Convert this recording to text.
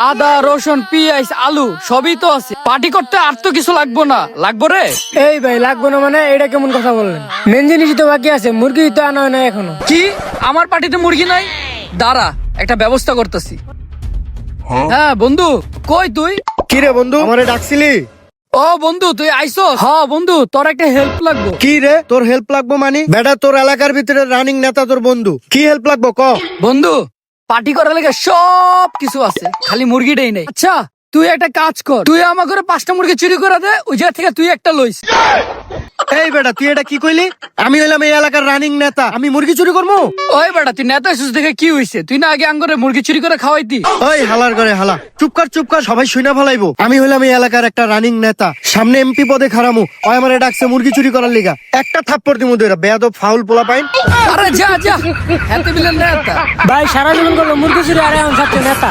আদা রসুন পেঁয়াজ আলু সবই তো আছে, পার্টি করতে আর তো কিছু লাগবো না, লাগবো রে? এই ভাই লাগবো না মানে এটা কেমন কথা বললেন? মেন জিনিসই তো বাকি আছে, মুরগি তো আনা হয় না এখনো। কি আমার পার্টিতে মুরগি নাই? দাঁড়া, একটা ব্যবস্থা করতেছি। হ্যাঁ বন্ধু, কই তুই? কি রে বন্ধু, আমারে ডাকছিলি? ও বন্ধু তুই আইসো? হ্যাঁ বন্ধু, তোর একটা হেল্প লাগবো। কি রে, তোর হেল্প লাগবো মানে? বেটা তোর এলাকার ভিতরে রানিং নেতা তোর বন্ধু, কি হেল্প লাগবো ক? বন্ধু পার্টি করার লেগে সব কিছু আছে, খালি মুরগিটাই নেই। আচ্ছা তুই একটা কাজ কর, তুই আমার ঘরে 5টা মুরগি চুরি করে দে, ওই জায়গা থেকে তুই একটা লইস। এই বেটা তুই এটা কি কইলি? আমি হইলাম এই এলাকার রানিং নেতা, আমি মুরগি চুরি করবো? ওই বেটা তুই নেতা এসেছিস দেখে কি হইছে? তুই না আগে আঙ্গরে মুরগি চুরি করে খাওয়াইতি? ওই হালার করে হালা, চুপ কর, সবাই শুনে ফেলাইবো। আমি হইলাম এই এলাকার একটা রানিং নেতা, সামনে এমপি পদে খারামু, ওই আমারে ডাকছে মুরগি চুরি করার লিগা। একটা থাপ্পড় দিমু দুইরা, বেয়াদব ফাউল পোলা পাইন। আরে যা যা, হেলতে বিলেন নেতা। ভাই সারা জীবন করলো মুরগি চুরি আর এখন খাচ্ছে নেতা।